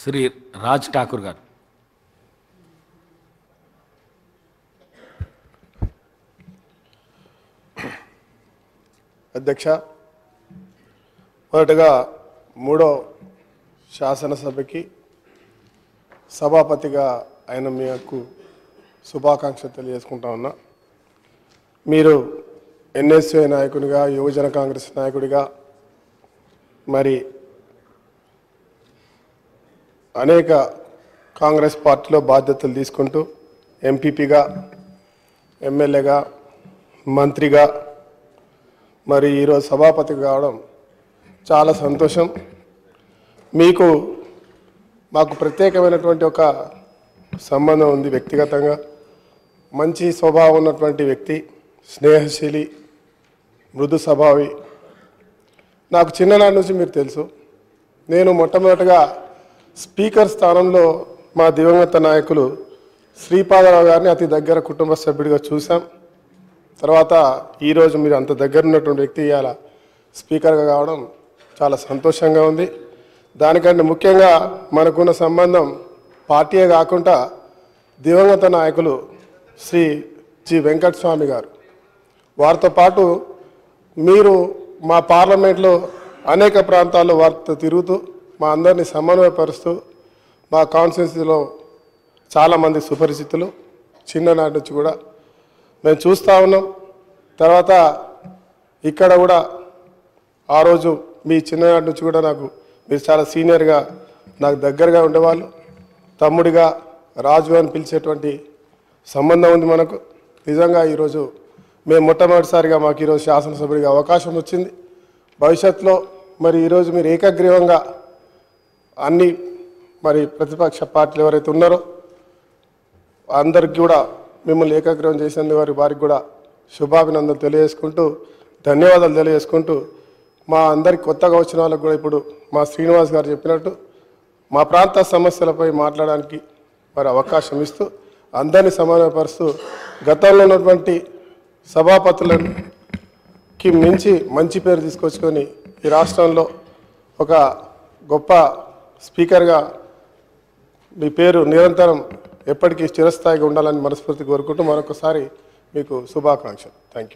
శ్రీ రాజ్ ఠాకూర్ గారు. అధ్యక్ష, మొదటగా మూడో శాసనసభకి సభాపతిగా ఆయన మీకు శుభాకాంక్షలు తెలియజేసుకుంటా ఉన్నా. మీరు ఎన్ఎస్ఏ నాయకునిగా, యువజన కాంగ్రెస్ నాయకుడిగా, మరి అనేక కాంగ్రెస్ పార్టీలో బాధ్యతలు తీసుకుంటూ ఎంపీపీగా, ఎమ్మెల్యేగా, మంత్రిగా, మరి ఈరోజు సభాపతి కావడం చాలా సంతోషం. మీకు మాకు ప్రత్యేకమైనటువంటి ఒక సంబంధం ఉంది. వ్యక్తిగతంగా మంచి స్వభావం ఉన్నటువంటి వ్యక్తి, స్నేహశీలి, మృదు స్వభావి. నాకు చిన్ననాటి నుంచి మీరు తెలుసు. నేను మొట్టమొదటిగా స్పీకర్ స్థానంలో మా దివంగత నాయకులు శ్రీపాదరావు గారిని అతి దగ్గర కుటుంబ సభ్యుడిగా చూసాం. తర్వాత ఈరోజు మీరు అంత దగ్గర ఉన్నటువంటి వ్యక్తి ఇవాళ స్పీకర్గా కావడం చాలా సంతోషంగా ఉంది. దానికంటే ముఖ్యంగా మనకున్న సంబంధం పార్టీయే కాకుండా దివంగత నాయకులు శ్రీ జి వెంకటస్వామి గారు, వారితో పాటు మీరు మా పార్లమెంట్లో అనేక ప్రాంతాల్లో వారితో తిరుగుతూ మా అందరినీ సమన్వయపరుస్తూ మా కాన్స్టిట్యున్సీలో చాలామంది సుపరిచితులు చిన్ననాటి నుంచి కూడా మేము చూస్తూ ఉన్నాం. తర్వాత ఇక్కడ కూడా ఆ రోజు మీ చిన్ననాటి నుంచి కూడా నాకు మీరు చాలా సీనియర్గా నాకు దగ్గరగా ఉండేవాళ్ళు. తమ్ముడిగా రాజు అని పిలిచేటువంటి సంబంధం ఉంది మనకు. నిజంగా ఈరోజు మేము మొట్టమొదటిసారిగా మాకు ఈరోజు శాసనసభ్యుడిగా అవకాశం వచ్చింది. భవిష్యత్తులో మరి ఈరోజు మీరు ఏకగ్రీవంగా అన్ని మరి ప్రతిపక్ష పార్టీలు ఎవరైతే ఉన్నారో అందరికి కూడా మిమ్మల్ని ఏకగ్రీవం చేసినందుకు వారికి కూడా శుభాభినందనలు తెలియజేసుకుంటూ, ధన్యవాదాలు తెలియజేసుకుంటూ, మా అందరికి కొత్తగా వచ్చిన వాళ్ళకు కూడా ఇప్పుడు మా శ్రీనివాస్ గారు చెప్పినట్టు మా ప్రాంత సమస్యలపై మాట్లాడడానికి మరి అవకాశం ఇస్తూ అందరినీ సమన్వయపరుస్తూ గతంలో ఉన్నటువంటి సభాపతులకి మించి మంచి పేరు తీసుకొచ్చుకొని ఈ రాష్ట్రంలో ఒక గొప్ప స్పీకర్గా మీ పేరు నిరంతరం ఎప్పటికీ చిరస్థాయిగా ఉండాలని మనస్ఫూర్తిగా కోరుకుంటూ మరొకసారి మీకు శుభాకాంక్షలు. Thank you.